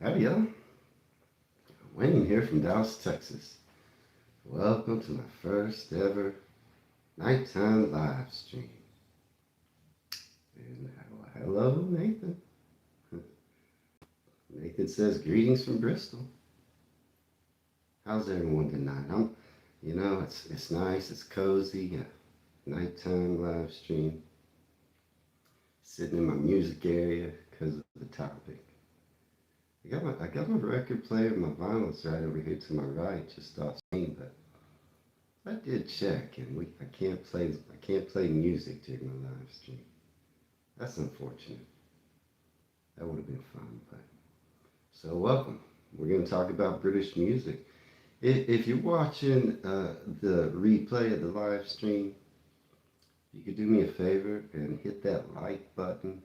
Howdy, y'all. Wayne here from Dallas, Texas. Welcome to my first ever nighttime live stream. And hello, Nathan. Nathan says greetings from Bristol. How's everyone tonight? It's nice, it's cozy. Nighttime live stream. Sitting in my music area because of the topic. I got my record player and my vinyls right over here to my right, just off screen, but I did check, and I can't play music during my live stream. That's unfortunate. That would have been fun, but so welcome. We're going to talk about British music. If you're watching the replay of the live stream, you could do me a favor and hit that like button.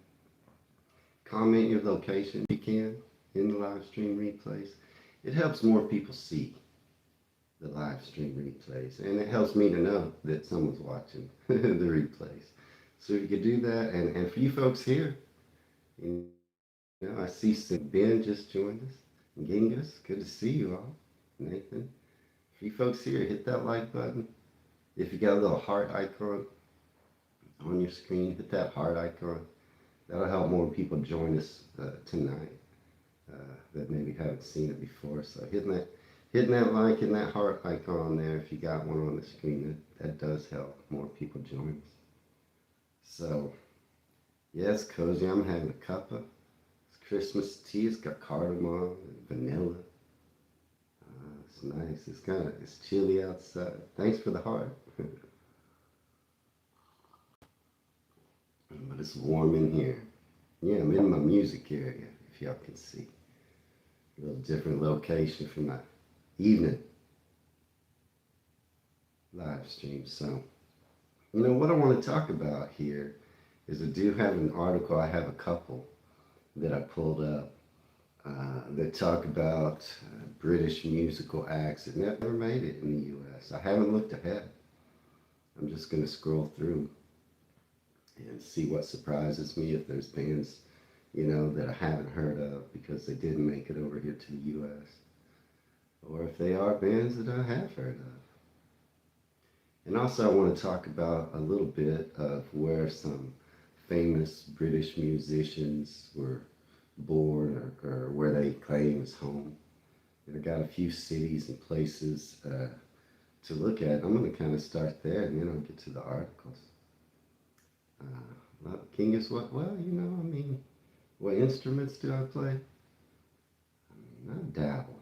Comment your location if you can in the live stream replays. It helps more people see the live stream replays, and it helps me to know that someone's watching the replays. So if you could do that, and for you folks here, I see some Ben just joined us. Genghis, good to see you all. Nathan, for you folks here, hit that like button. If you got a little heart icon on your screen, hit that heart icon. That'll help more people join us tonight that maybe haven't seen it before. So hitting that like and that heart icon there, if you got one on the screen, that does help more people join us. So, yeah, it's cozy. I'm having a cup of Christmas tea. It's got cardamom and vanilla. It's nice. It's chilly outside. Thanks for the heart. But it's warm in here. Yeah, I'm in my music area, if y'all can see. A little different location for my evening live stream. So, what I want to talk about here is I do have an article. I have a couple that I pulled up that talk about British musical acts that never made it in the U.S. I haven't looked ahead. I'm just going to scroll through and see what surprises me, if there's bands, that I haven't heard of because they didn't make it over here to the U.S. Or if they are bands that I have heard of. And also I want to talk about a little bit of where some famous British musicians were born or where they claim is home. And I got a few cities and places to look at. I'm going to kind of start there and then I'll get to the articles. King is what? Well, what instruments do I play? I dabble.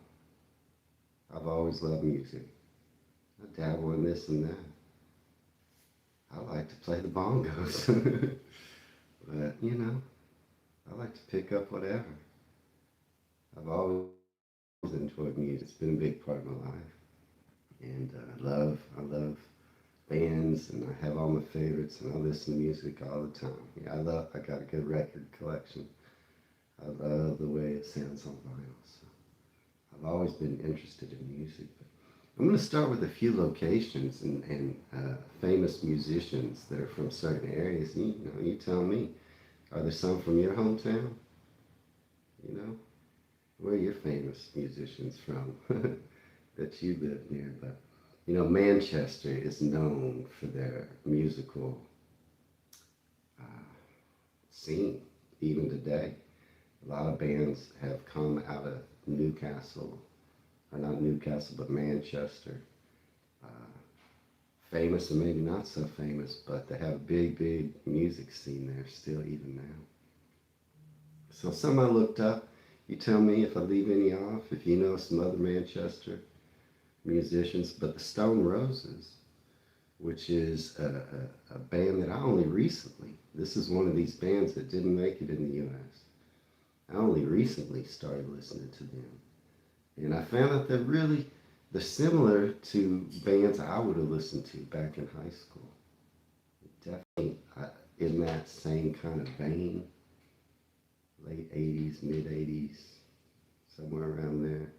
I've always loved music. I dabble in this and that. I like to play the bongos. But, I like to pick up whatever. I've always enjoyed music. It's been a big part of my life. And I love bands, and I have all my favorites, and I listen to music all the time. Yeah, I got a good record collection. I love the way it sounds on vinyl. So I've always been interested in music. But I'm going to start with a few locations and famous musicians that are from certain areas. You tell me, are there some from your hometown? Where are your famous musicians from that you live near? But Manchester is known for their musical scene even today. A lot of bands have come out of Newcastle, or not Newcastle, but Manchester. Famous and maybe not so famous, but they have a big music scene there still even now. So some I looked up. You tell me if I leave any off, if you know some other Manchester musicians. But the Stone Roses, which is a band that I only recently, this is one of these bands that didn't make it in the U.S. I only recently started listening to them. And I found out they're similar to bands I would have listened to back in high school. Definitely in that same kind of vein. Late 80s, mid 80s, somewhere around there.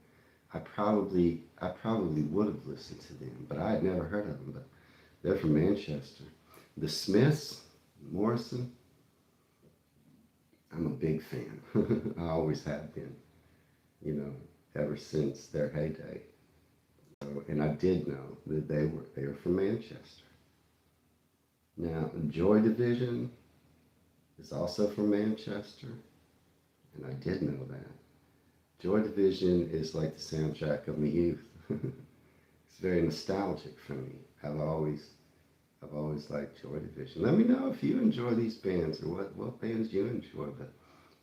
I probably would have listened to them, but I had never heard of them. But they're from Manchester. The Smiths, Morrison, I'm a big fan. I always have been, you know, ever since their heyday. So, and I did know that they were from Manchester. Now, Joy Division is also from Manchester, and I did know that. Joy Division is like the soundtrack of my youth. It's very nostalgic for me. I've always liked Joy Division. Let me know if you enjoy these bands or what bands you enjoy. But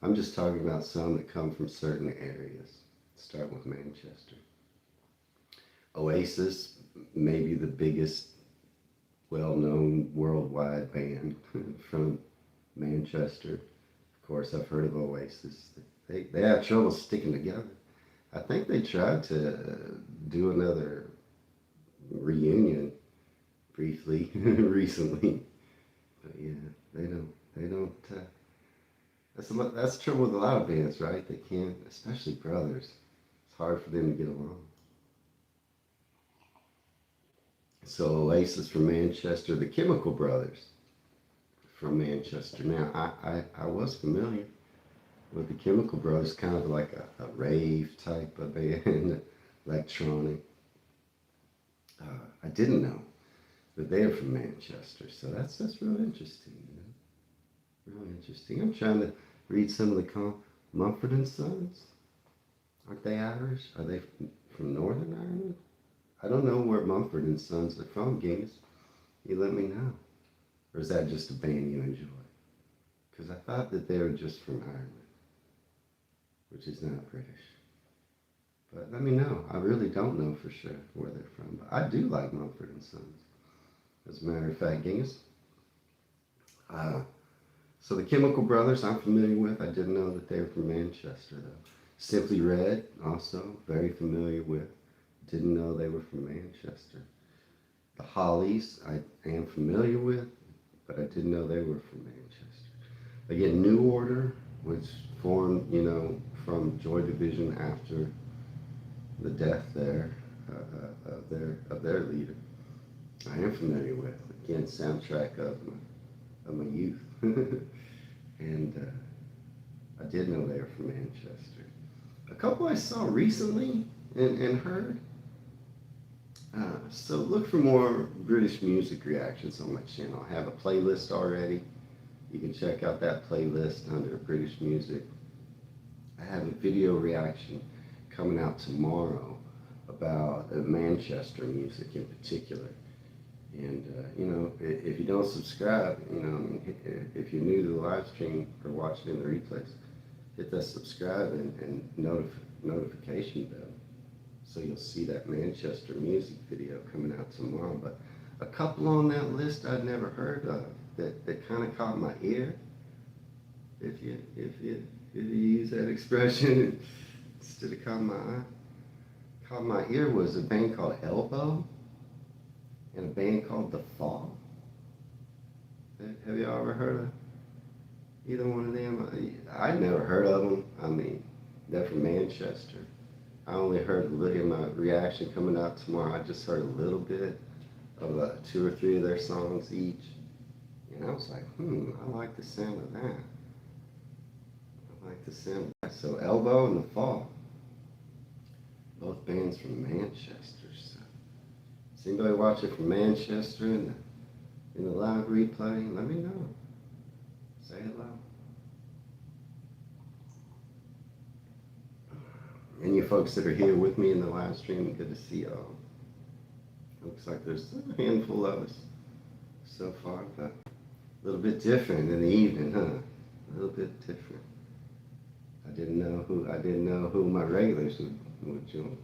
I'm just talking about some that come from certain areas. Start with Manchester. Oasis, maybe the biggest well-known worldwide band from Manchester. Of course, I've heard of Oasis. They have trouble sticking together. I think they tried to do another reunion briefly recently, but yeah, they don't. That's the trouble with a lot of bands, right? They can't, especially brothers. It's hard for them to get along. So Oasis from Manchester, the Chemical Brothers from Manchester. Now, I was familiar with the Chemical Brothers, kind of like a rave type of band, electronic. I didn't know that they're from Manchester, so that's real interesting. Real interesting. I'm trying to read some of the Mumford and Sons. Aren't they Irish? Are they from Northern Ireland? I don't know where Mumford and Sons are from, Genghis. You let me know. Or is that just a band you enjoy? Because I thought that they were just from Ireland, which is not British. But let me know. I really don't know for sure where they're from. But I do like Mumford and Sons. As a matter of fact, Genghis. So the Chemical Brothers I'm familiar with. I didn't know that they were from Manchester though. Simply Red, also very familiar with. Didn't know they were from Manchester. The Hollies I am familiar with, but I didn't know they were from Manchester. Again, New Order, which formed, from Joy Division after the death there of their leader. I am familiar with. Again, soundtrack of my youth. And I did know they were from Manchester. A couple I saw recently and heard. So look for more British music reactions on my channel. I have a playlist already. You can check out that playlist under British music. I have a video reaction coming out tomorrow about Manchester music in particular. And, if you don't subscribe, if you're new to the live stream or watching in the replays, hit that subscribe and notification bell so you'll see that Manchester music video coming out tomorrow. But a couple on that list I'd never heard of that kind of caught my ear, if you use that expression instead of caught my eye. Caught my ear was a band called Elbow and a band called The Fall. Have y'all ever heard of either one of them? I'd never heard of them. I mean, they're from Manchester. I only heard in my reaction coming out tomorrow, I just heard a little bit of 2 or 3 of their songs each. And I was like, I like the sound of that. I like the sound of that. So Elbow and The Fall, both bands from Manchester. So is anybody watching from Manchester in the live replay? Let me know. Say hello. And you folks that are here with me in the live stream, good to see y'all. Looks like there's a handful of us so far, but a little bit different in the evening, huh? A little bit different. I didn't know who my regulars would join.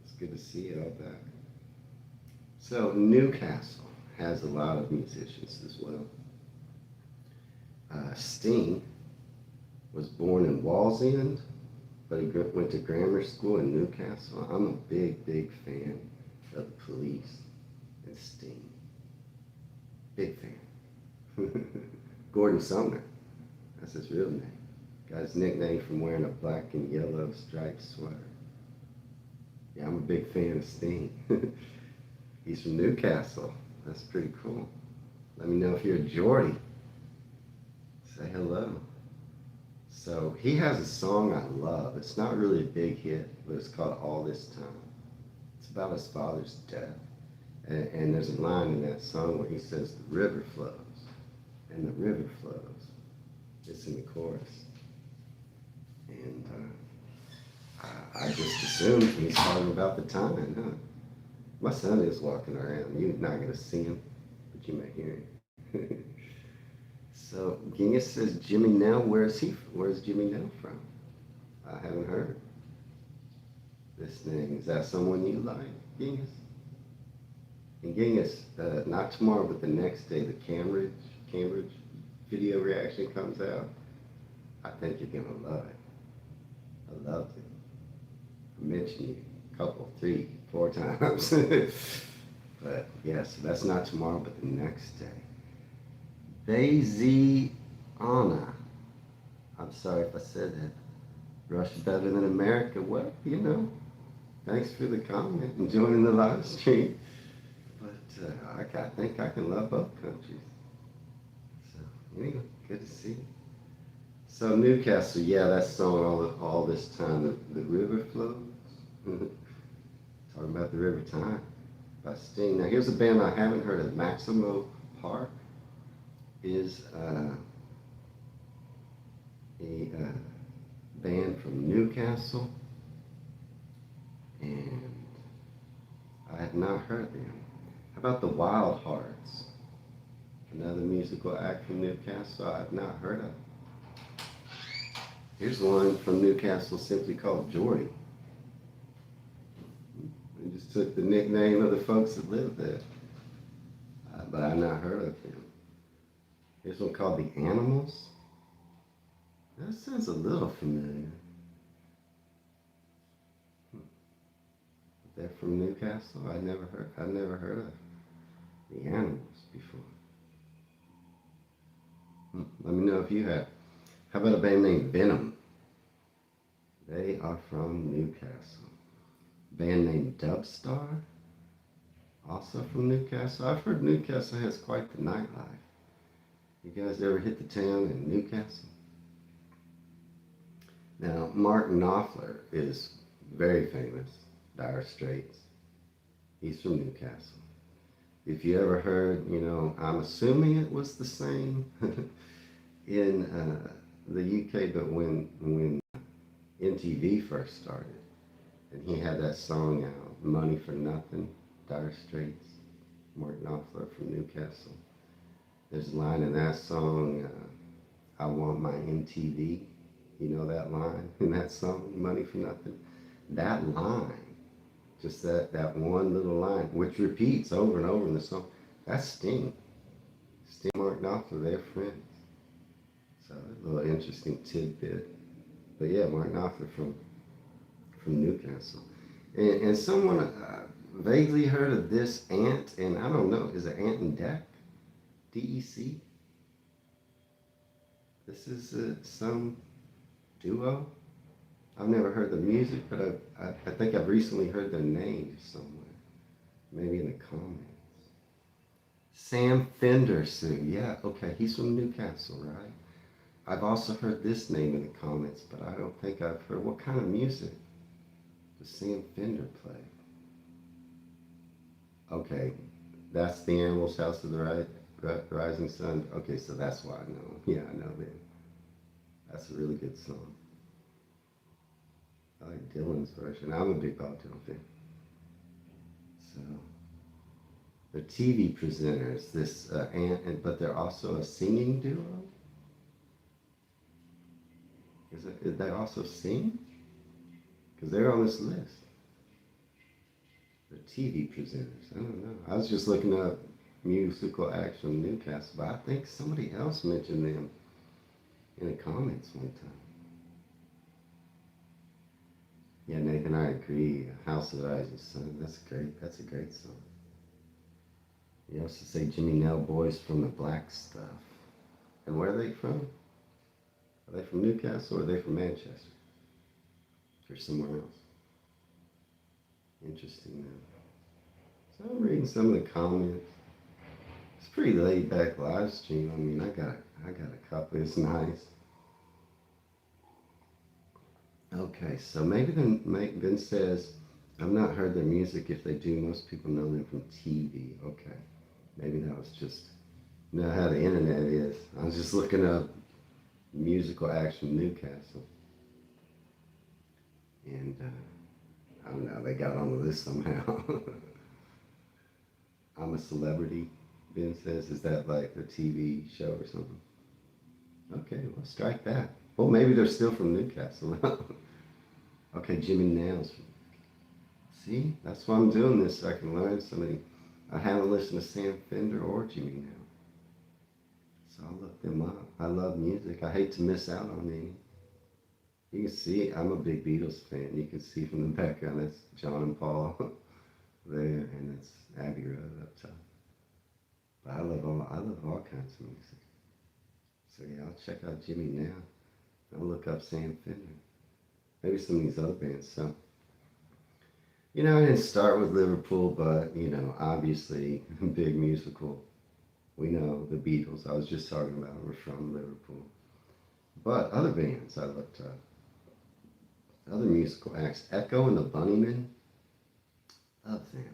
It's good to see y'all back. So Newcastle has a lot of musicians as well. Sting was born in Wallsend, but he went to grammar school in Newcastle. I'm a big fan of the Police and Sting. Big fan. Gordon Sumner, that's his real name. Got his nickname from wearing a black and yellow striped sweater. Yeah, I'm a big fan of Sting. He's from Newcastle. That's pretty cool. Let me know if you're a Geordie. Say hello. So he has a song I love. It's not really a big hit, but it's called All This Time. It's about his father's death. And there's a line in that song where he says, the river flows, and the river flows. It's in the chorus. And I just assumed he's talking about the time, huh? My son is walking around. You're not going to see him, but you may hear him. So Genghis says, Jimmy Nell, where's Jimmy Nell from? I haven't heard this name. Is that someone you like, Genghis? And Genghis, not tomorrow, but the next day, the Cambridge video reaction comes out. I think you're gonna love it. I loved it. I mentioned you a couple, 3, 4 times. But yeah, so that's not tomorrow, but the next day. Anna. I'm sorry if I said that. Russia better than America. Well, thanks for the comment and joining the live stream. But I think I can love both countries. So anyway, good to see you. So Newcastle, yeah, that song all this time. The river flows. Talking about the river time by Sting. Now here's a band I haven't heard of. Maximo Park is a band from Newcastle, and I have not heard them. How about the Wild Hearts? Another musical act from Newcastle I've not heard of. Here's one from Newcastle simply called Jordy. They just took the nickname of the folks that lived there, but I've not heard of them. Here's one called The Animals. That sounds a little familiar. They're from Newcastle. I've never heard of The Animals before. Let me know if you have. How about a band named Venom? They are from Newcastle. Band named Dubstar, also from Newcastle. I've heard Newcastle has quite the nightlife. You guys ever hit the town in Newcastle? Now, Mark Knopfler is very famous, Dire Straits. He's from Newcastle. If you ever heard, I'm assuming it was the same in the UK, but when MTV first started, and he had that song out, Money for Nothing, Dire Straits, Mark Knopfler from Newcastle. There's a line in that song, I want my MTV. You know that line in that song, Money for Nothing? That line, just that one little line, which repeats over and over in the song, that's Sting. Sting and Mark Knopfler, they're friends. So a little interesting tidbit. But yeah, Mark Knopfler from Newcastle. And someone vaguely heard of this Ant, and I don't know, is it Ant and Dec? DEC? This is some duo. I've never heard the music, but I think I've recently heard their names somewhere. Maybe in the comments. Sam Fender Sue. Yeah, okay, he's from Newcastle, right? I've also heard this name in the comments, but I don't think I've heard. What kind of music does Sam Fender play? Okay, that's the Animals, House of the Rising Sun. Okay, so that's why I know. Yeah, I know them. That's a really good song. I like Dylan's version. I'm a big Bob Dylan fan. So, they're TV presenters, this but they're also a singing duo? Did they also sing? Because they're on this list. They're TV presenters. I don't know. I was just looking up musical acts from Newcastle, but I think somebody else mentioned them in the comments one time. Yeah, Nathan, I agree. House of the Rising Sun. That's a great song. You also say Jimmy Nell Boys from the Black Stuff. And where are they from? Are they from Newcastle or are they from Manchester? Or somewhere else? Interesting though. So I'm reading some of the comments. It's a pretty laid back live stream. I mean, I got a couple. It's nice. Okay, so maybe then Ben says, I've not heard their music. If they do, most people know them from TV. Okay, maybe that was just know how the internet is. I was just looking up musical acts from Newcastle, and I don't know, they got on the list somehow. I'm a Celebrity, Ben says. Is that like their TV show or something? Okay, well, strike that. Well, maybe they're still from Newcastle. Okay, Jimmy Nails. See, that's why I'm doing this, so I can learn somebody. I haven't listened to Sam Fender or Jimmy Nails, so I'll look them up. I love music. I hate to miss out on any. You can see I'm a big Beatles fan. You can see from the background that's John and Paul there, and it's Abbey Road up top. But I love all kinds of music. So yeah, I'll check out Jimmy now. I'll look up Sam Fender. Maybe some of these other bands. So I didn't start with Liverpool, but obviously big musical. We know the Beatles. I was just talking about were from Liverpool. But other bands I looked up, other musical acts. Echo and the Bunnymen. Love them.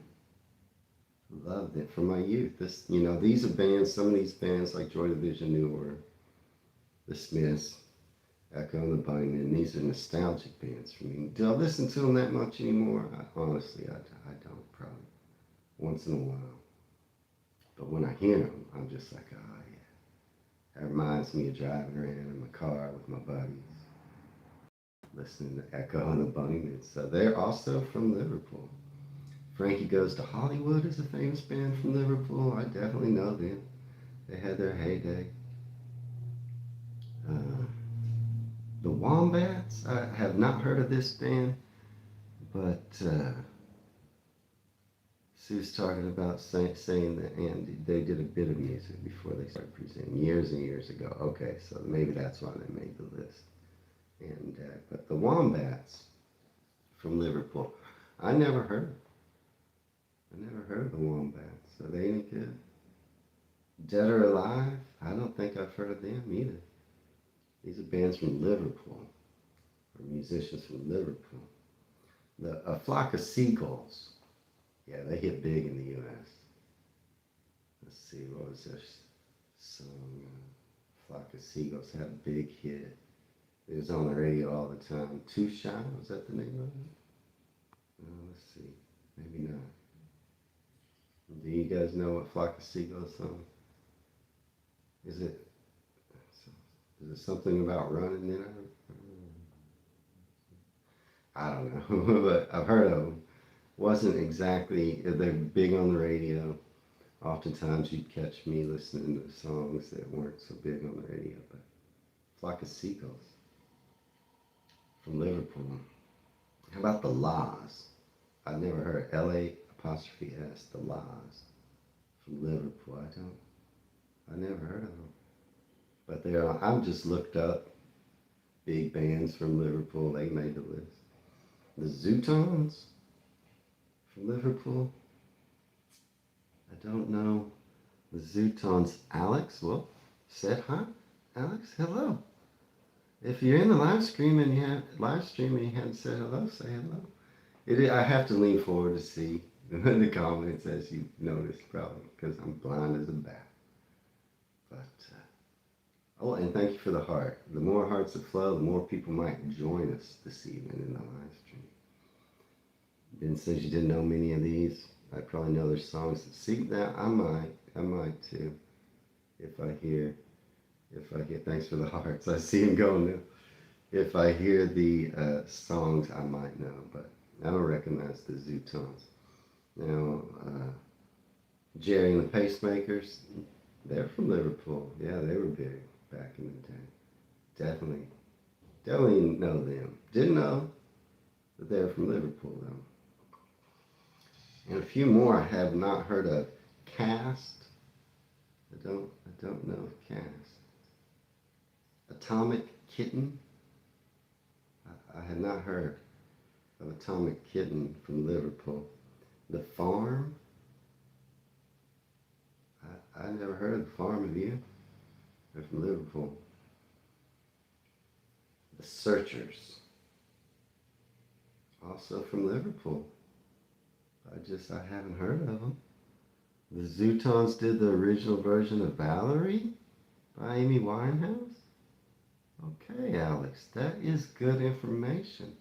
Loved it from my youth. These are bands. Some of these bands like Joy Division, New Order, The Smiths, Echo and the Bunnymen. These are nostalgic bands for me. Do I listen to them that much anymore? Honestly, I don't. Probably once in a while. But when I hear them, I'm just like, oh yeah. That reminds me of driving around in my car with my buddies, listening to Echo and the Bunnymen. So they're also from Liverpool. Frankie Goes to Hollywood is a famous band from Liverpool. I definitely know them. They had their heyday. Uh, the Wombats, I have not heard of this band, but Sue's talking about saying that Andy, they did a bit of music before they started presenting years and years ago. Okay, so maybe that's why they made the list. And but the Wombats from Liverpool, I never heard. I never heard of the Wombats. Are they any good? Dead or Alive? I don't think I've heard of them either. These are bands from Liverpool, or musicians from Liverpool. A Flock of Seagulls. Yeah, they hit big in the U.S. Let's see, what was their song? Flock of Seagulls had a big hit. It was on the radio all the time. Too Shy, was that the name of it? Let's see, maybe not. Do you guys know what Flock of Seagulls song? Is it something about running in it? I don't know, but I've heard of them. Wasn't exactly, they're big on the radio. Oftentimes you'd catch me listening to songs that weren't so big on the radio, but Flock of Seagulls from Liverpool. How about the Laws? I've never heard L-A apostrophe S, the Laws from Liverpool. I never heard of them. But I've just looked up big bands from Liverpool. They made the list. The Zootons from Liverpool. I don't know the Zootons. Alex, well, said hi. Alex, hello. If you're in the live stream and you hadn't said hello, say hello. I have to lean forward to see the comments, as you noticed probably, because I'm blind as a bat. But oh, and thank you for the heart. The more hearts that flow, the more people might join us this evening in the live stream. Ben says you didn't know many of these. I probably know their songs. See that I might too. If I hear, thanks for the hearts. I see him going now. If I hear the songs, I might know, but I don't recognize the Zootons. Now, Jerry and the Pacemakers, they're from Liverpool. Yeah, they were big back in the day. Definitely know them. Didn't know that they're from Liverpool though. And a few more I have not heard of. Cast. I don't know of Cast. Atomic Kitten. I had not heard of Atomic Kitten from Liverpool. The Farm. I never heard of The Farm, have you? They're from Liverpool. The Searchers. also from Liverpool. I haven't heard of them. The Zootons did the original version of Valerie by Amy Winehouse. Okay, Alex, that is good information.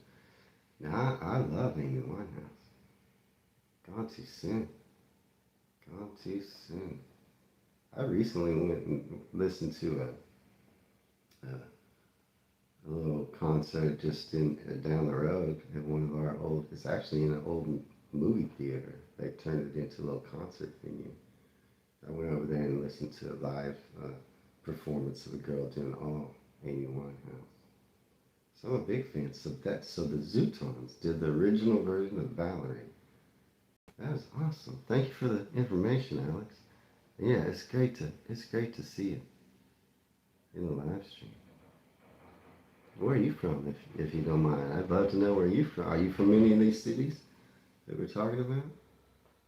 Now, I love Amy Winehouse. Gone too soon. Gone too soon. I recently went and listened to a little concert just down the road at one of our old. It's actually in an old movie theater. They turned it into a little concert venue. I went over there and listened to a live performance of a girl doing all Amy Winehouse. So I'm a big fan. So the Zootons did the original version of Valerie. That is awesome. Thank you for the information, Alex. Yeah, it's great to see it in the live stream. Where are you from, if you don't mind? I'd love to know where you're from. Are you from any of these cities that we're talking about?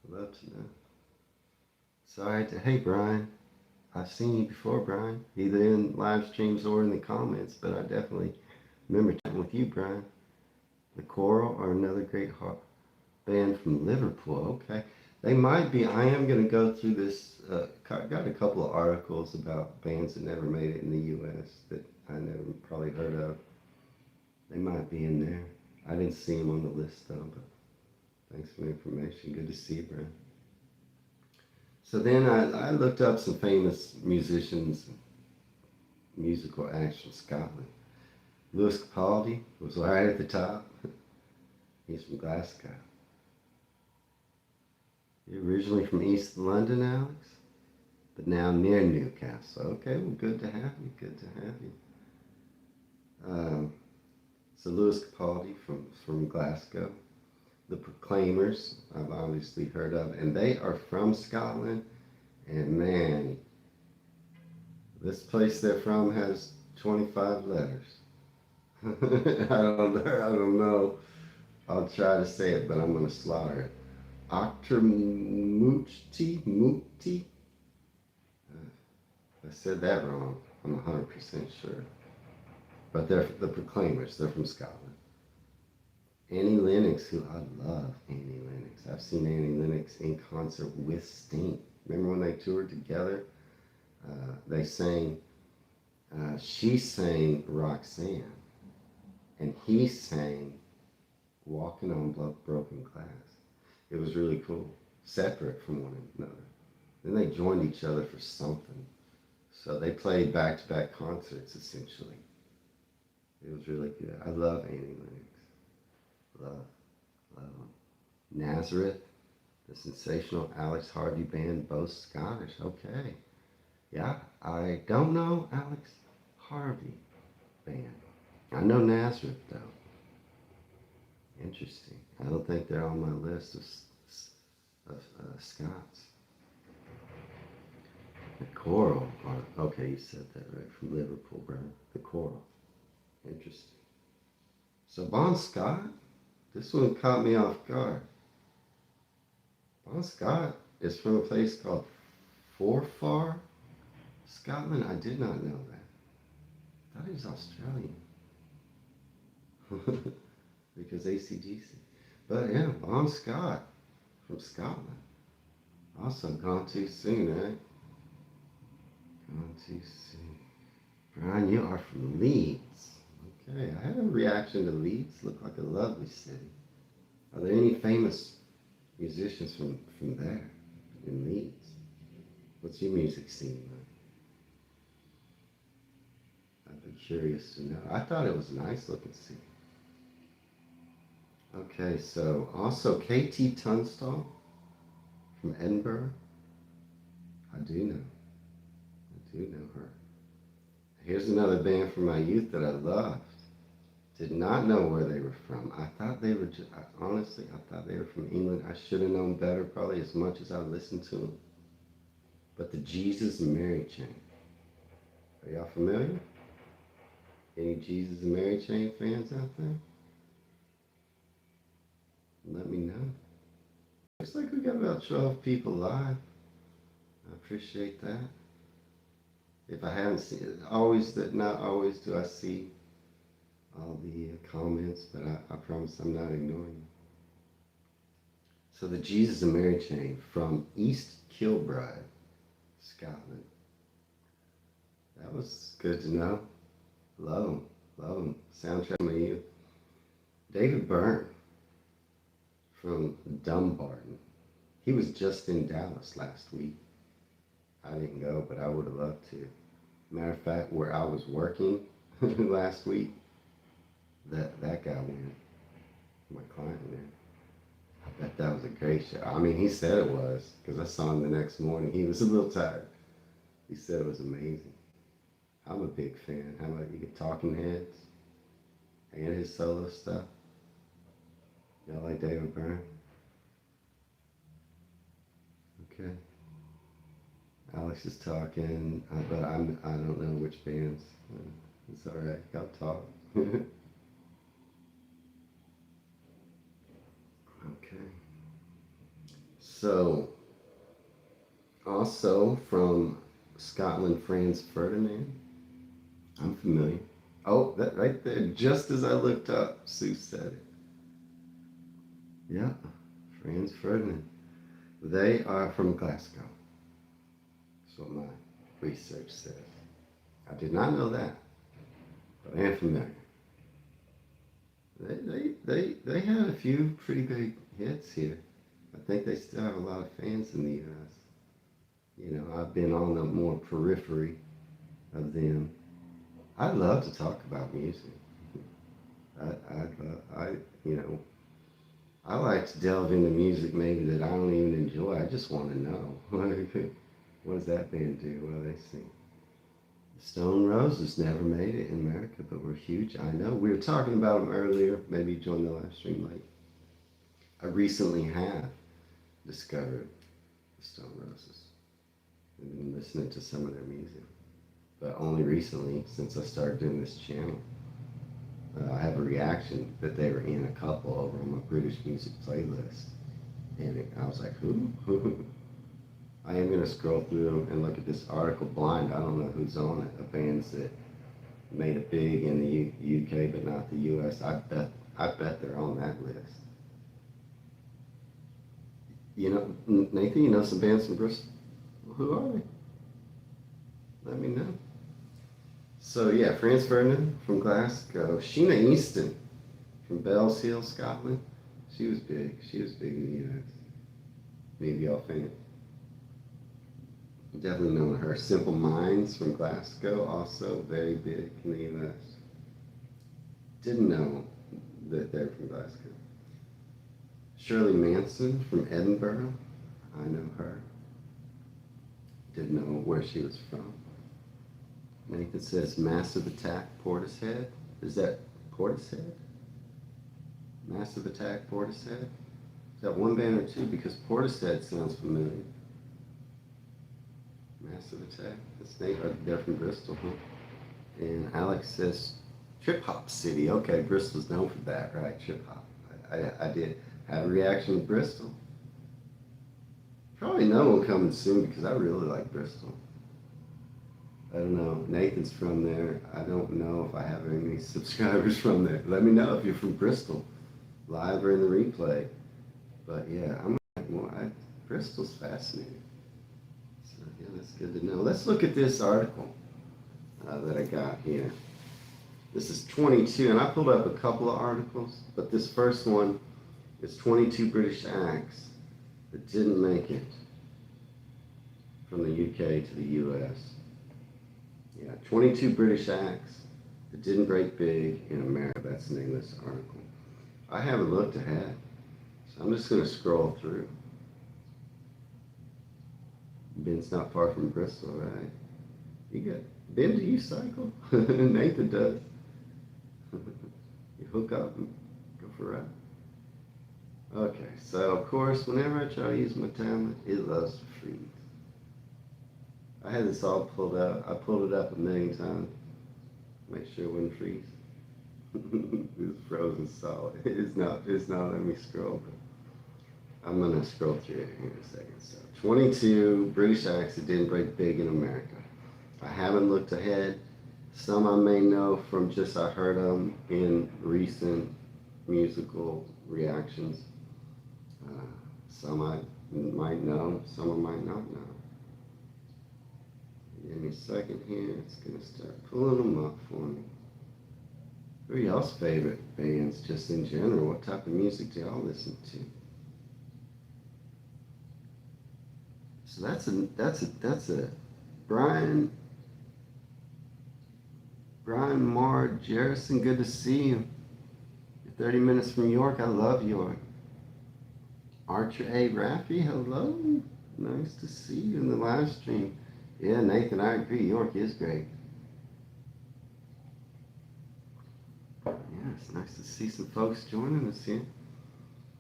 I'd love to know. Sorry hey Brian, I've seen you before, Brian, either in live streams or in the comments, but I definitely remember chatting with you, Brian. The Coral are another great band from Liverpool. Okay, they might be. I am going to go through this. Got a couple of articles about bands that never made it in the U.S. that I never probably heard of. They might be in there. I didn't see them on the list though, but thanks for the information. Good to see you, Brian. So then I looked up some famous musicians, musical acts from Scotland. Lewis Capaldi was right at the top. He's from Glasgow. You're originally from East London, Alex, but now near Newcastle. Okay, well, good to have you. Good to have you. So Lewis Capaldi from Glasgow. The Proclaimers, I've obviously heard of, and they are from Scotland. And man, this place they're from has 25 letters. I don't know. I'll try to say it, but I'm going to slaughter it. Octormuchti, Mukti. I said that wrong. I'm 100% sure. But they're the Proclaimers. They're from Scotland. Annie Lennox, who I love Annie Lennox. I've seen Annie Lennox in concert with Sting. Remember when they toured together? They sang, she sang Roxanne, and he sang Walking on Broken Glass. It was really cool, separate from one another. Then they joined each other for something. So they played back-to-back concerts, essentially. It was really good. I love Annie Lennox. Love them. Nazareth, the sensational Alex Harvey band, both Scottish. Okay. Yeah, I don't know Alex Harvey band. I know Nazareth, though. Interesting. I don't think they're on my list of Scots. The Coral. Okay, you said that right. From Liverpool, bro. The Coral. Interesting. So Bon Scott? This one caught me off guard. Bon Scott is from a place called Forfar, Scotland. I did not know that. I thought he was Australian. Because ACDC. But yeah, Bon Scott from Scotland. Also gone too soon, right? Gone too soon. Brian, you are from Leeds. Okay, I had a reaction to Leeds. Looked like a lovely city. Are there any famous musicians from there in Leeds? What's your music scene like? I'd be curious to know. I thought it was a nice looking city. Okay, so also KT Tunstall from Edinburgh. I do know her. Here's another band from my youth that I loved. Did not know where they were from. I thought they were honestly, I thought they were from England. I should have known better, probably as much as I listened to them. But the Jesus and Mary Chain. Are y'all familiar? Any Jesus and Mary Chain fans out there? Let me know. Looks like we got about 12 people live. I appreciate that. If I haven't seen it, not always do I see all the comments, but I promise I'm not ignoring you. So the Jesus and Mary chain from East Kilbride, Scotland. That was good to know. Love them. Love them. Soundtrack of my youth. David Byrne from Dumbarton. He was just in Dallas last week. I didn't go, but I would have loved to. Matter of fact, where I was working last week, that guy went. My client went. I bet that was a great show. I mean, he said it was, because I saw him the next morning. He was a little tired. He said it was amazing. I'm a big fan. How about you get Talking Heads and his solo stuff? Y'all like David Byrne? Okay. Alex is talking, but I don't know which bands. It's all right. I'll talk. Okay. So, also from Scotland, Franz Ferdinand. I'm familiar. Oh, that right there. Just as I looked up, Sue said it. Yeah, Franz Ferdinand. They are from Glasgow. That's what my research says. I did not know that, but I am familiar. They had a few pretty big hits here. I think they still have a lot of fans in the U.S. You know, I've been on the more periphery of them. I'd love to talk about music. I like to delve into music maybe that I don't even enjoy. I just want to know. What does that band do? What do they sing? The Stone Roses never made it in America, but we're huge. I know. We were talking about them earlier. Maybe you joined the live stream late. I recently have discovered the Stone Roses. I've been listening to some of their music, but only recently, since I started doing this channel. I have a reaction that they were in a couple over on my British music playlist, and I was like, who? I am going to scroll through them and look at this article blind. I don't know who's on it. The bands that made it big in the UK but not the US. I bet they're on that list. You know, Nathan, you know some bands from Bristol? Who are they? Let me know. So yeah, Franz Ferdinand from Glasgow. Sheena Easton from Bells Hill, Scotland. She was big. She was big in the US. Maybe y'all fan. Definitely known her. Simple Minds from Glasgow, also very big in the US. Didn't know that they're from Glasgow. Shirley Manson from Edinburgh. I know her. Didn't know where she was from. Nathan says Massive Attack, Portishead. Is that Portishead? Massive Attack, Portishead? Is that one band or two? Because Portishead sounds familiar. Massive Attack. They're from Bristol, huh? And Alex says Trip Hop City. Okay, Bristol's known for that, right? Trip Hop. I did have a reaction to Bristol. Probably another one coming soon because I really like Bristol. I don't know. Nathan's from there. I don't know if I have any subscribers from there. Let me know if you're from Bristol, live or in the replay. But yeah, I'm like more. Bristol's fascinating. So yeah, that's good to know. Let's look at this article that I got here. This is 22, and I pulled up a couple of articles, but this first one is 22 British acts that didn't make it from the UK to the US. Yeah, 22 British acts that didn't break big in America. That's the name of this article. I haven't looked ahead, so I'm just going to scroll through. Ben's not far from Bristol, right? You got Ben, do you cycle? Nathan does. You hook up and go for a ride. Okay, so of course, whenever I try to use my tablet, it loves to freeze. I had this all pulled up. I pulled it up a million times. Make sure it wouldn't freeze. It's frozen solid. It's not letting me scroll, but I'm gonna scroll through it here in a second. So 22 British acts that didn't break big in America. I haven't looked ahead. Some I may know from just I heard them in recent musical reactions. Uh, some I might know, some I might not know. Give me a second here. It's gonna start pulling them up for me. Who are y'all's favorite bands, just in general? What type of music do y'all listen to? So that's a Brian Marr Jerrison. Good to see you. You're 30 minutes from York. I love York. Archer A. Raffy, hello. Nice to see you in the live stream. Yeah, Nathan, I agree. York is great. Yeah, it's nice to see some folks joining us here.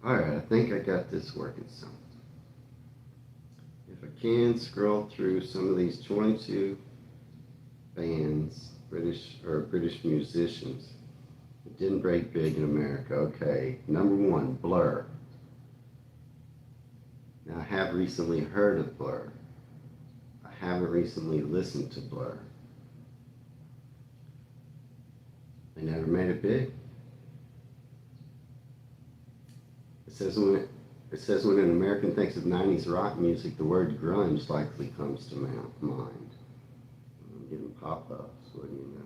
All right, I think I got this working. So, if I can scroll through some of these 22 bands, British musicians, that didn't break big in America. Okay, number one, Blur. Now, I have recently heard of Blur. I haven't recently listened to Blur. They never made it big. It says when an American thinks of 90s rock music, the word grunge likely comes to mind. I'm getting pop-ups, wouldn't you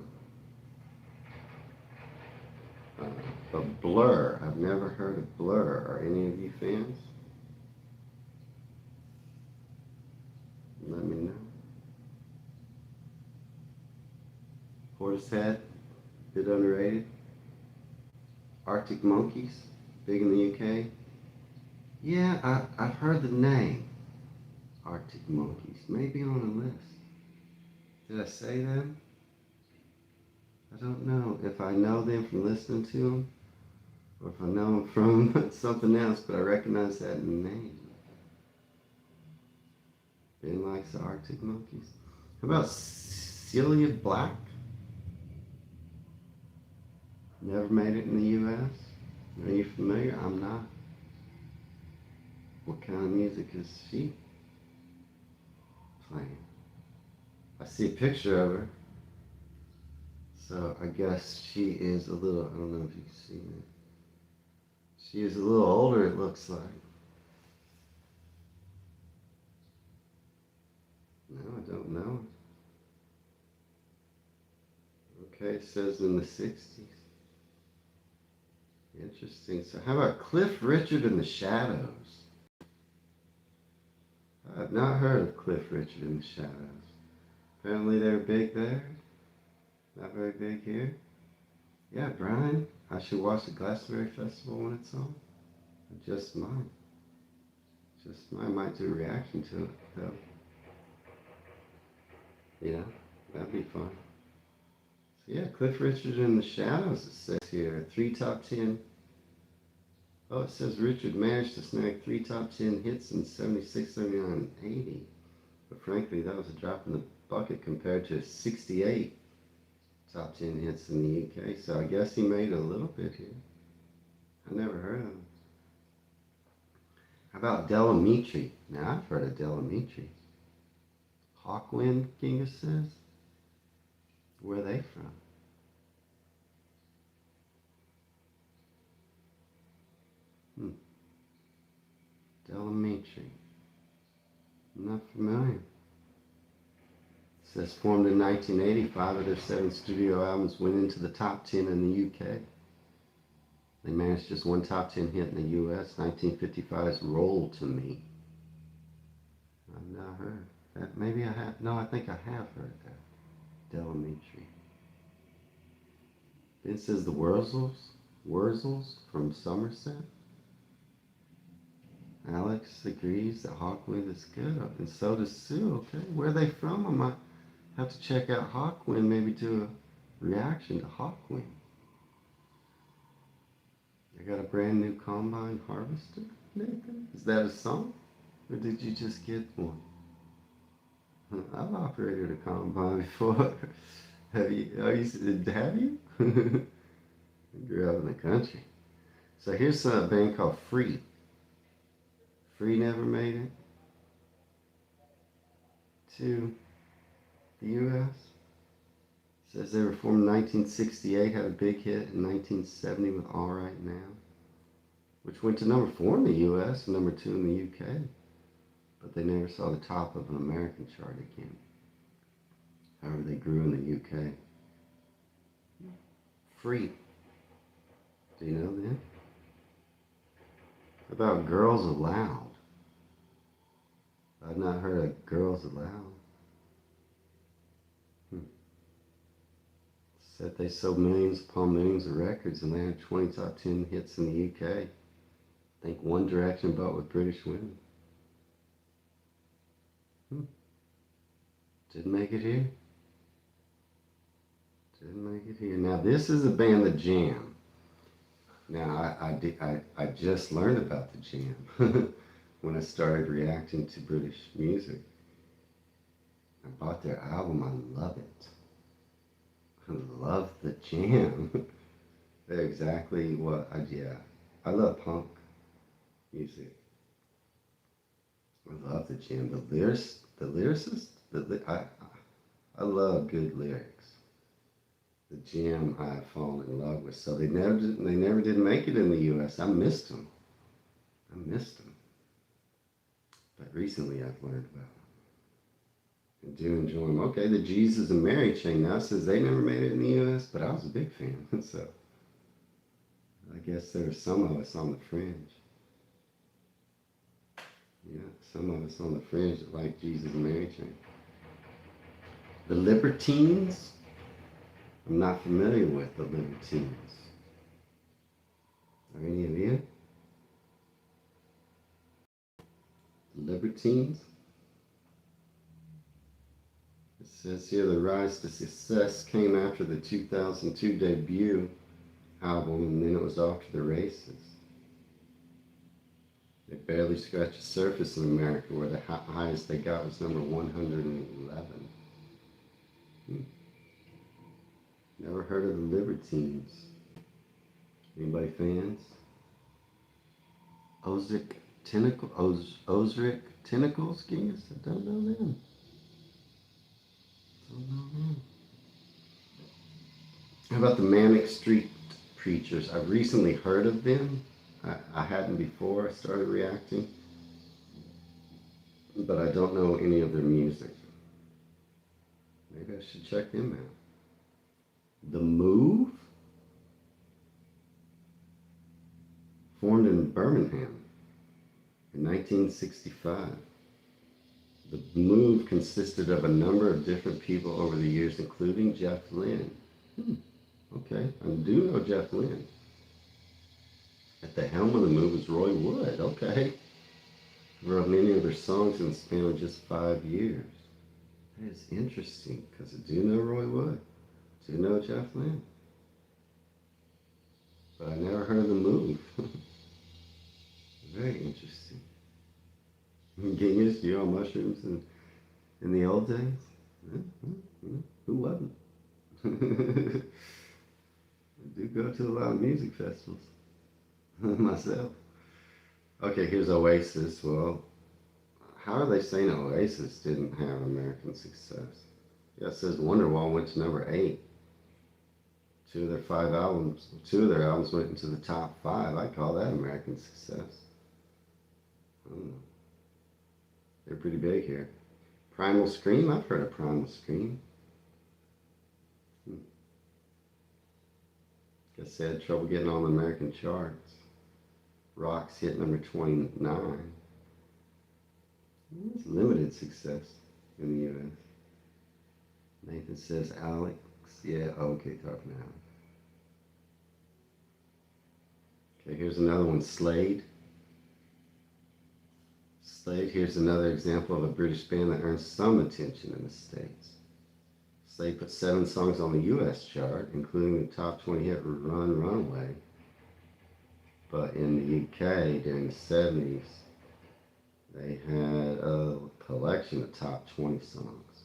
know? But Blur, I've never heard of Blur. Are any of you fans? Let me know. Portishead, bit underrated. Arctic Monkeys, big in the UK. Yeah, I've heard the name. Arctic Monkeys, maybe on a list. Did I say them? I don't know if I know them from listening to them or if I know them from something else, but I recognize that name. Ben likes the Arctic Monkeys. How about Celia Black? Never made it in the U.S. Are you familiar? I'm not. What kind of music is she playing? I see a picture of her. So I guess she is a little, I don't know if you can see it. She is a little older, it looks like. No, I don't know. Okay, it says in the 60s. Interesting. So how about Cliff Richard and the Shadows? I've not heard of Cliff Richard and the Shadows. Apparently they're big there. Not very big here. Yeah, Brian, I should watch the Glastonbury Festival when it's on. I just might. I might do a reaction to it, though. Yeah, that'd be fun. So yeah, Cliff Richard and the Shadows, it says here. 3 top 10. Oh, it says Richard managed to snag 3 top 10 hits in 76, 79, and 80. But frankly, that was a drop in the bucket compared to 68 top 10 hits in the UK. So I guess he made a little bit here. I never heard of him. How about Delamitri? Now, I've heard of Delamitri. Hawkwind, Kinga says. Where are they from? Delamitri. I'm not familiar. It says formed in 1980, 5 of their 7 studio albums went into the top 10 in the UK. They managed just 1 top 10 hit in the US, 1955's Roll to Me. I've not heard that. Maybe I have. No, I think I have heard that. Delamitri. Then says the Wurzels from Somerset. Alex agrees that Hawkwind is good, and so does Sue. Okay, where are they from? I might have to check out Hawkwind, maybe do a reaction to Hawkwind. I got a brand new combine harvester, Nathan. Is that a song? Or did you just get one? I've operated a combine before. Have you? Have you? I grew up in the country. So here's a band called Free. Free never made it to the U.S. Says they were formed in 1968, had a big hit in 1970 with All Right Now, which went to number 4 in the US and number 2 in the UK. But they never saw the top of an American chart again. However, they grew in the UK. Free. Do you know that? How about Girls Aloud? I've not heard of Girls Aloud. Said they sold millions upon millions of records and landed 20 top 10 hits in the UK. I think One Direction bought with British women. Didn't make it here. Didn't make it here. Now this is a band, The Jam. Now I just learned about The Jam when I started reacting to British music. I bought their album. I love it. I love The Jam. They're exactly what I love punk music. I love The Jam. The lyricists, I love good lyrics. The Jam I've fallen in love with. So they never did make it in the US. I missed them. But recently I've learned about them. And do enjoy them. Okay, the Jesus and Mary chain now says they never made it in the US, but I was a big fan. So I guess there are some of us on the fringe. Yeah, some of us on the fringe that like Jesus and Mary chain. The Libertines. I'm not familiar with the Libertines. Are any of you? The Libertines? It says here the rise to success came after the 2002 debut album, and then it was off to the races. They barely scratched the surface in America, where the highest they got was number 111. Never heard of the Libertines. Anybody fans? Ozric Tentacles, Genghis? I don't know them. How about the Manic Street Preachers? I've recently heard of them. I hadn't before I started reacting. But I don't know any of their music. Maybe I should check them out. The Move? Formed in Birmingham in 1965. The Move consisted of a number of different people over the years, including Jeff Lynne. Okay, I do know Jeff Lynne. At the helm of the Move was Roy Wood. Okay. Wrote many of their songs in the span of just 5 years. That is interesting, because I do know Roy Wood. I do know Jeff Lynne. But I never heard of the Move. Very interesting. Genghis, you on mushrooms in the old days? Who wasn't? I do go to a lot of music festivals myself. Okay, here's Oasis. Well, how are they saying Oasis didn't have American success? Yeah, it says Wonderwall went to number 8. 2 of their albums went into the top 5. I call that American success. I don't know. They're pretty big here. Primal Scream, I've heard of Primal Scream. Guess they had trouble getting on the American charts. Rock's hit number 29. It's limited success in the US. Nathan says Alex. Yeah, okay, talking to Alex. Okay, here's another one, Slade. Slade, here's another example of a British band that earned some attention in the States. Slade put 7 songs on the US chart, including the top 20 hit Run Runaway. But in the UK during the 70s, they had a collection of top 20 songs.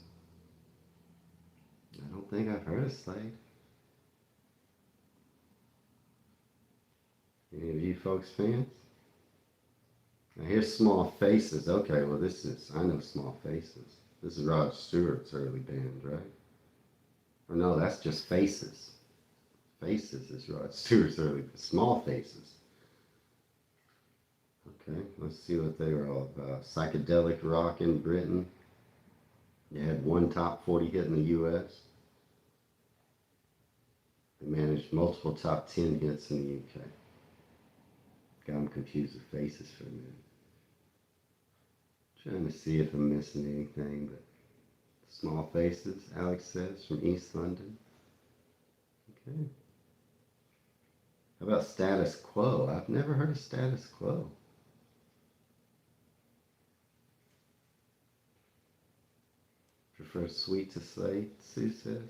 I don't think I've heard of Slade. Any of you folks fans? Now here's Small Faces. Okay, well I know Small Faces. This is Rod Stewart's early band, right? Or no, that's just Faces. Faces is Rod Stewart's early. Small Faces. Okay, let's see what they were all about. Psychedelic rock in Britain. They had one top 40 hit in the U.S. They managed multiple top 10 hits in the UK. Got them confused with Faces for a minute. Trying to see if I'm missing anything, but Small Faces, Alex says, from East London. Okay. How about Status Quo? I've never heard of Status Quo. Prefer Sweet to Slate, Sue says.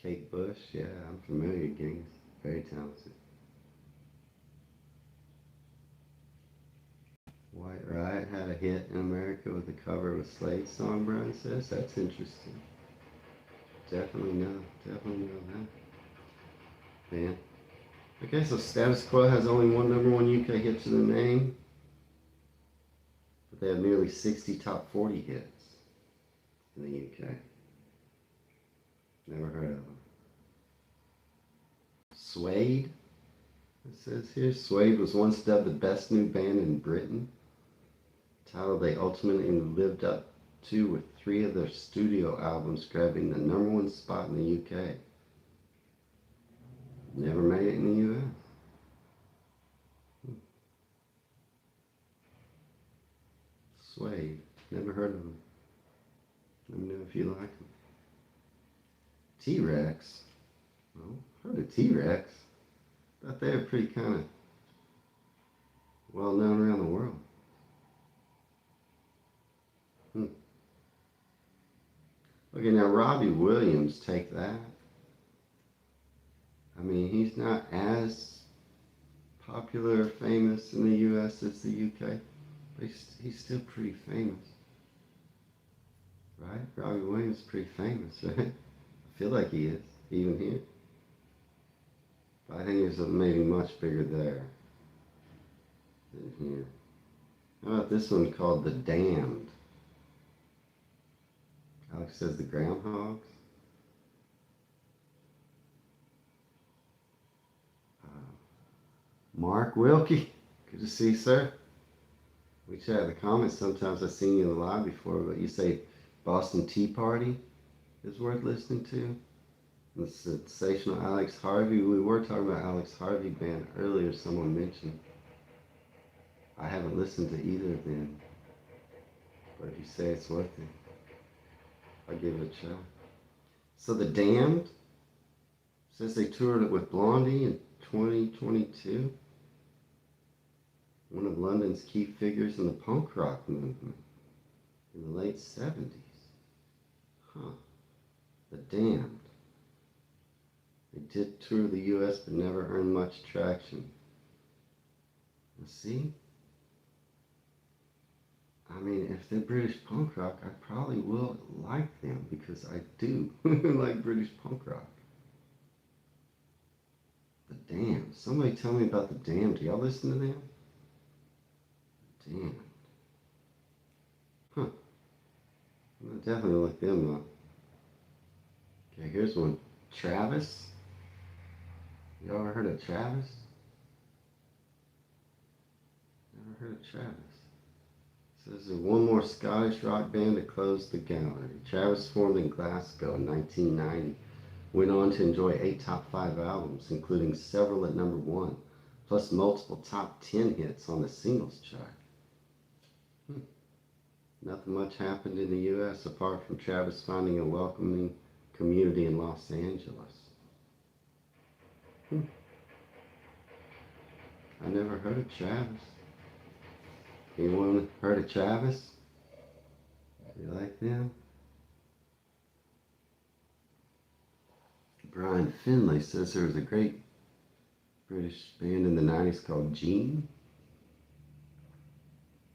Kate Bush, yeah, I'm familiar, gangs. Very talented. White Riot had a hit in America with a cover of a Slade song, Brian says. That's interesting. Definitely know that. Man. Okay, so Status Quo has only one #1 UK hit to the name, but they have nearly 60 top 40 hits in the UK. Never heard of them. Suede, it says here. Suede was once dubbed the best new band in Britain, a title they ultimately lived up to with 3 of their studio albums grabbing the #1 spot in the UK. Never made it in the US. Suede, never heard of them. Let me know if you like them. T-Rex, well, heard of T-Rex. Thought they were pretty kind of well known around the world. Okay, now Robbie Williams, take that. I mean, he's not as popular or famous in the US as the UK, but he's still pretty famous. Right? Robbie Williams is pretty famous, right? I feel like he is, even here. But I think he's maybe much bigger there than here. How about this one called The Damned? Alex says the Groundhogs. Mark Wilkie, good to see you, sir. We chat in the comments sometimes. I've seen you in the live before, but you say Boston Tea Party is worth listening to. The sensational Alex Harvey. We were talking about Alex Harvey band earlier, someone mentioned. I haven't listened to either of them, but if you say it's worth it, I'll give it a try. So The Damned says they toured it with Blondie in 2022. One of London's key figures in the punk rock movement in the late 70s. Huh. The Damned. They did tour the US but never earned much traction. Let's see. I mean, if they're British punk rock, I probably will like them because I do like British punk rock. The Damned. Somebody tell me about The Damned. Do y'all listen to them? Damned. Huh. I'll definitely look them up. Okay, here's one. Travis. Y'all ever heard of Travis? Never heard of Travis. Says there's one more Scottish rock band to close the gallery. Travis formed in Glasgow in 1990. Went on to enjoy 8 top 5 albums, including several at #1, plus multiple top 10 hits on the singles chart. Nothing much happened in the US apart from Travis finding a welcoming community in Los Angeles. I never heard of Travis. Anyone heard of Travis? You like them? Brian Finlay says there was a great British band in the 90s called Gene.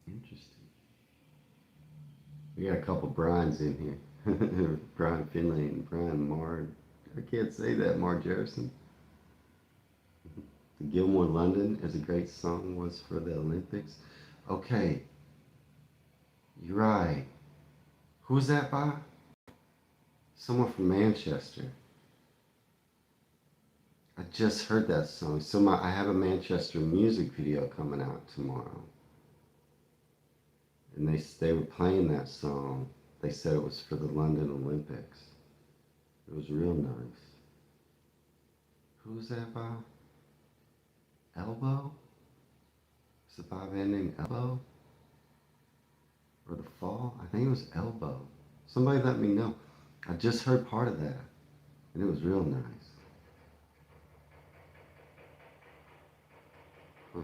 Interesting. We got a couple Brians in here. Brian Finlay and Brian Marr. I can't say that, Marr Jerrison. The Gilmore London is a great song, was for the Olympics. Okay. You're right. Who's that by? someone from Manchester. I just heard that song. So I have a Manchester music video coming out tomorrow. And they were playing that song. They said it was for the London Olympics. It was real nice. Who was that by? Elbow? Is it by a band named Elbow? Or The Fall? I think it was Elbow. Somebody let me know. I just heard part of that. And it was real nice. Huh.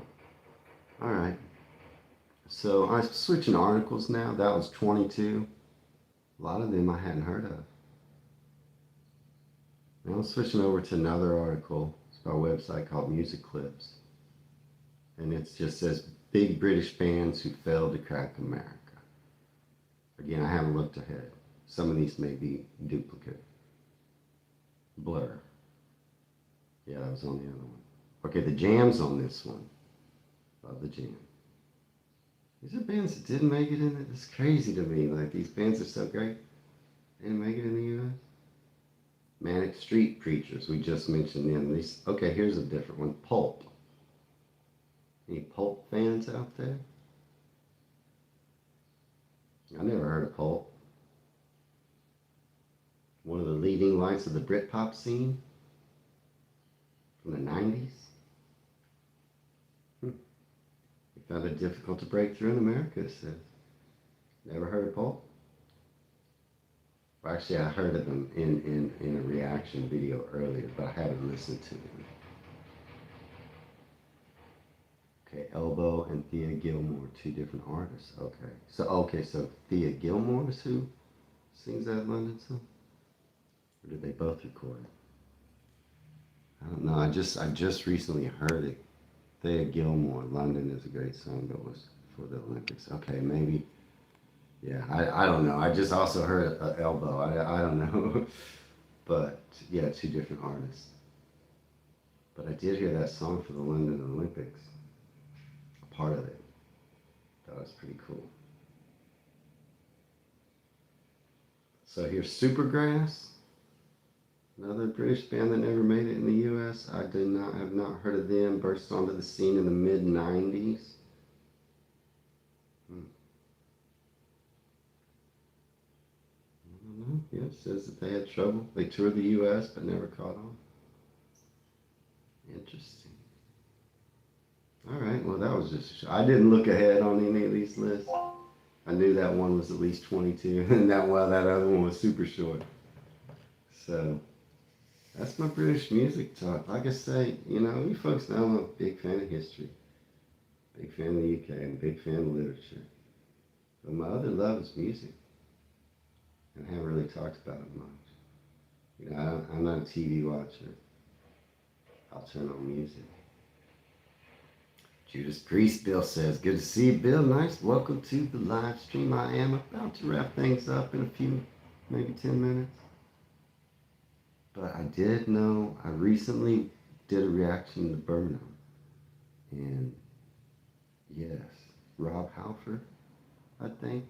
All right. So I'm switching articles now. That was 22. A lot of them I hadn't heard of. Now I'm switching over to another article. It's by a website called Music Clips. And it just says, big British bands who failed to crack America. Again, I haven't looked ahead. Some of these may be duplicate. Blur. Yeah, that was on the other one. Okay, the Jam's on this one. Love the Jam. These are bands that didn't make it in it. It's crazy to me. Like, these bands are so great. They didn't make it in the U.S. Manic Street Preachers. We just mentioned them. These. Okay, here's a different one. Pulp. Any Pulp fans out there? I never heard of Pulp. One of the leading lights of the Britpop scene from the 90s. We found it difficult to break through in America, it says. Never heard of Pulp? Well, actually, I heard of them in a reaction video earlier, but I haven't listened to them. Okay, Elbow and Thea Gilmore, two different artists. So Thea Gilmore is who sings that London song? Or did they both record it? I don't know. I just recently heard it. Thea Gilmore, London is a great song, but was for the Olympics. Okay, maybe. Yeah, I don't know. I just also heard Elbow. I don't know. But yeah, two different artists. But I did hear that song for the London Olympics. A part of it. That was pretty cool. So here's Supergrass. Another British band that never made it in the U.S. I have not heard of them. Burst onto the scene in the mid-90s. I don't know. Yeah, it says that they had trouble. They toured the U.S. but never caught on. Interesting. All right, well, that was just... I didn't look ahead on any of these lists. I knew that one was at least 22, and that other one was super short. So... that's my British music talk. Like I say, you folks know I'm a big fan of history, big fan of the UK, and a big fan of literature. But my other love is music, and I haven't really talked about it much. I'm not a TV watcher. I'll turn on music. Judas Priest, Bill says, good to see you, Bill. Nice. Welcome to the live stream. I am about to wrap things up in a few, maybe 10 minutes. But I did know, I recently did a reaction to Burnham. And yes, Rob Halford, I think,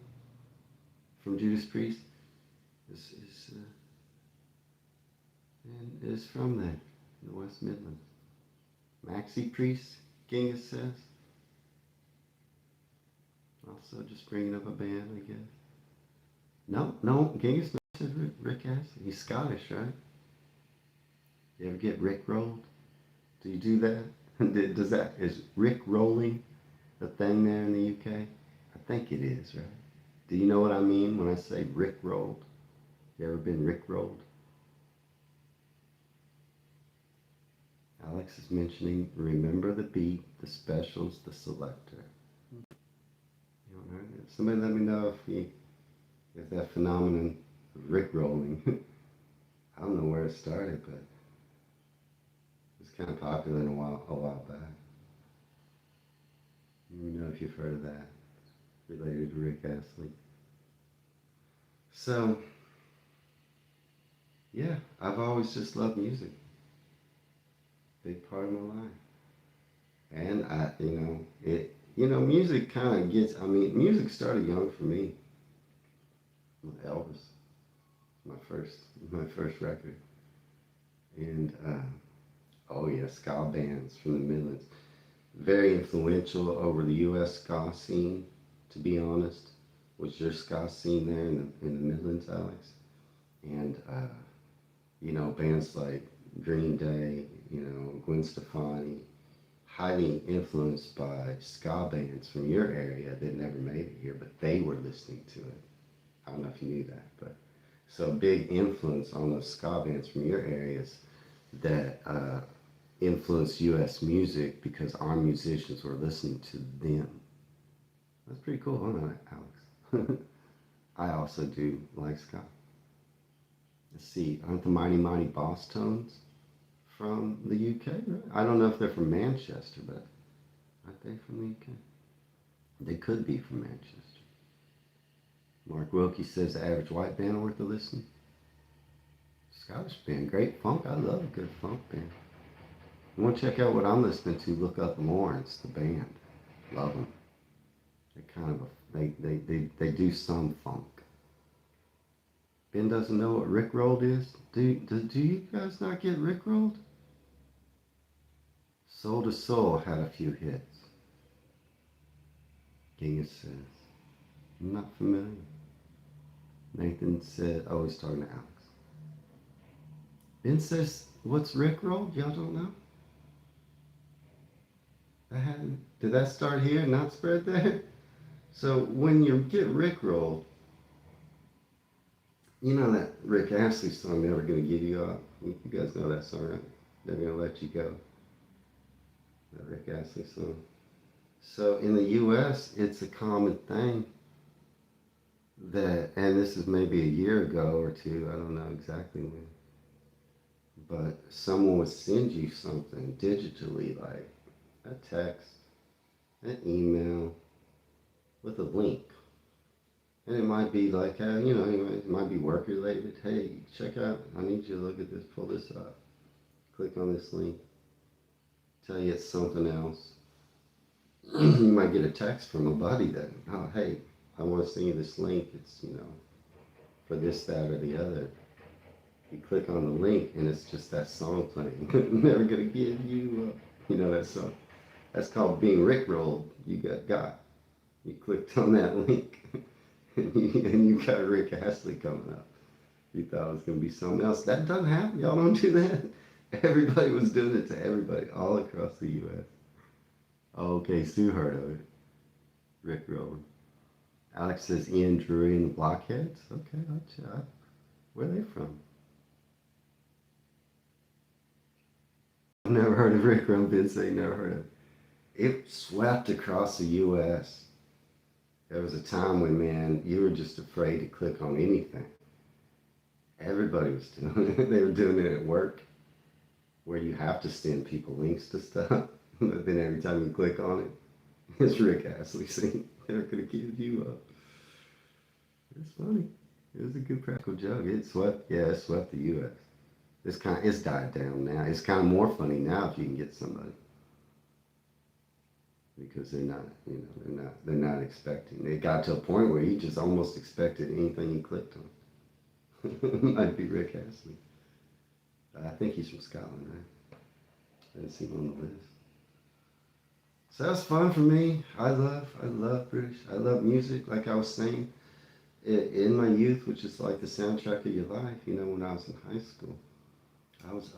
from Judas Priest, is from there, in the West Midlands. Maxi Priest, Genghis says. Also just bringing up a band, I guess. No, Genghis said Rick Astley. He's Scottish, right? You ever get Rick rolled? Do you do that? Is Rick rolling a thing there in the UK? I think it is, right? Do you know what I mean when I say Rick rolled? You ever been Rick rolled? Alex is mentioning Remember the Beat, The Specials, The Selector. You haven't heard it? Somebody let me know if that phenomenon of Rick rolling. I don't know where it started, but kind of popular a while back. Let me know if you've heard of that, related to Rick Astley. So, yeah, I've always just loved music. Big part of my life. And music kind of music started young for me with Elvis. my first record. And oh yeah, ska bands from the Midlands. Very influential over the U.S. ska scene, to be honest. Was your ska scene there in the Midlands, Alex? And bands like Green Day, Gwen Stefani, highly influenced by ska bands from your area that never made it here, but they were listening to it. I don't know if you knew that, but so a big influence on those ska bands from your areas that influenced U.S. music because our musicians were listening to them. That's pretty cool, huh, Alex? I also do like ska. Let's see, aren't the Mighty Mighty Boss Tones from the UK? Right? I don't know if they're from Manchester, but aren't they from the UK? They could be from Manchester. Mark Wilkie says the average white band worth a listen. Scottish band, great funk. I love a good funk band. You want to check out what I'm listening to? Look up Lawrence, the band. Love them. They're kind of they do some funk. Ben doesn't know what Rickrolled is. Do you guys not get Rickrolled? Soul to Soul had a few hits. Genghis says, I'm not familiar. Nathan said, oh, he's talking to Alex. Ben says, what's Rickrolled? Y'all don't know? Did that start here and not spread there? So when you get Rickrolled, you know that Rick Astley song, Never Gonna Give You Up? You guys know that song, right? Never Gonna Let You Go. That Rick Astley song. So in the U.S., it's a common thing that, and this is maybe a year ago or two, I don't know exactly when, but someone would send you something digitally, like a text, an email, with a link. And it might be like, it might be work related. Hey, check out, I need you to look at this, pull this up. Click on this link. Tell you it's something else. You might get a text from a buddy that, oh, hey, I want to send you this link. It's, for this, that, or the other. You click on the link and it's just that song playing. Never gonna give you up. You know that song. That's called being Rickrolled. You got. You clicked on that link and you got Rick Astley coming up. You thought it was gonna be something else. That doesn't happen. Y'all don't do that. Everybody was doing it to everybody all across the U.S. Oh, okay, Sue heard of it. Rickrolled. Alex says Ian Drury and the Blockheads. Okay, I'll check. Where are they from? I've never heard of Rick Rum. Ben say never heard of it. It swept across the U.S. There was a time when, man, you were just afraid to click on anything. Everybody was doing it. They were doing it at work, where you have to send people links to stuff. But then every time you click on it, it's Rick Astley saying, they're going to give you up. It's funny. It was a good practical joke. It swept the U.S. It's died down now. It's kind of more funny now if you can get somebody. Because they're not expecting. It got to a point where you just almost expected anything you clicked on. Might be Rick Astley. I think he's from Scotland, right? I didn't see him on the list. So that's fun for me. I love British. I love music, like I was saying. In my youth, which is like the soundtrack of your life, when I was in high school, I was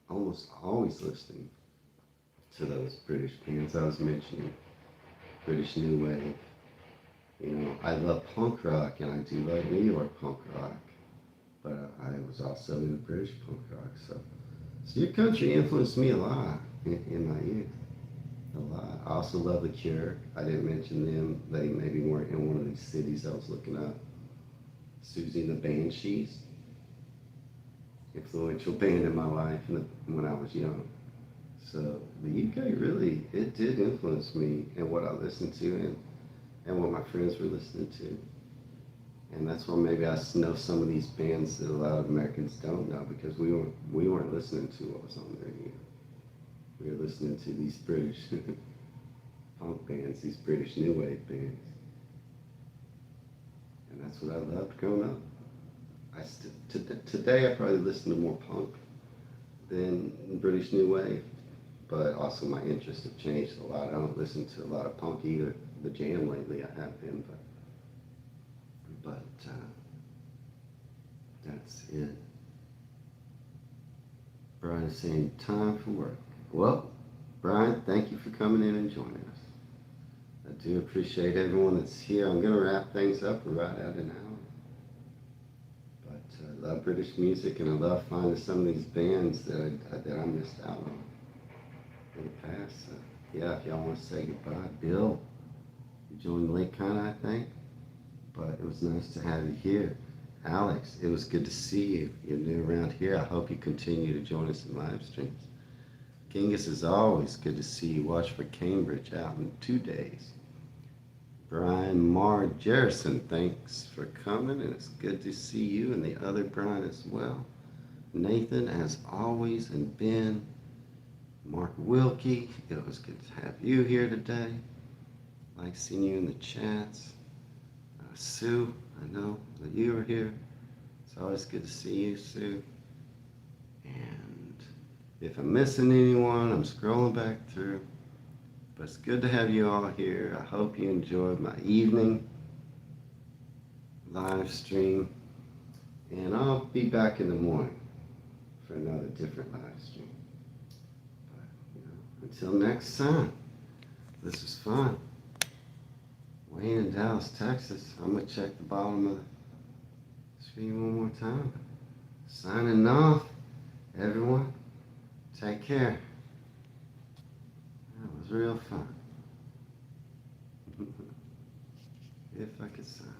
almost always listening to those British bands I was mentioning. British New Wave. I love punk rock, and I do like New York punk rock. But I was also into British punk rock. So your country influenced me a lot in my youth. A lot. I also love The Cure. I didn't mention them. They maybe weren't in one of these cities I was looking up. Susie and the Banshees. Influential band in my life when I was young. So the UK really, it did influence me in what I listened to and what my friends were listening to. And that's why maybe I know some of these bands that a lot of Americans don't know, because we weren't listening to what was on the radio. We were listening to these British punk bands, these British New Wave bands. And that's what I loved growing up. Today I probably listen to more punk than British New Wave, but also my interests have changed a lot. I don't listen to a lot of punk either. The Jam lately I have been, but that's it. Brian is saying time for work. Well, Brian, thank you for coming in and joining us. I do appreciate everyone that's here. I'm going to wrap things up. We're right at an hour. But I love British music, and I love finding some of these bands that I missed out on in the past. So, yeah, if y'all want to say goodbye, Bill, you joined late kind of, I think. But it was nice to have you here. Alex, it was good to see you. You're new around here. I hope you continue to join us in live streams. Genghis, is always good to see you. Watch for Cambridge out in 2 days. Brian Marr Jerrison, thanks for coming, and it's good to see you and the other Brian as well. Nathan, as always, and Ben, Mark Wilkie, it was good to have you here today. Like seeing you in the chats. Sue, I know that you were here. It's always good to see you, Sue. And if I'm missing anyone, I'm scrolling back through. But it's good to have you all here. I hope you enjoyed my evening live stream. And I'll be back in the morning for another different live stream. But, until next time, this was fun. Wayne in Dallas, Texas. I'm going to check the bottom of the screen one more time. Signing off, everyone. Take care. That was real fun. If I could sign.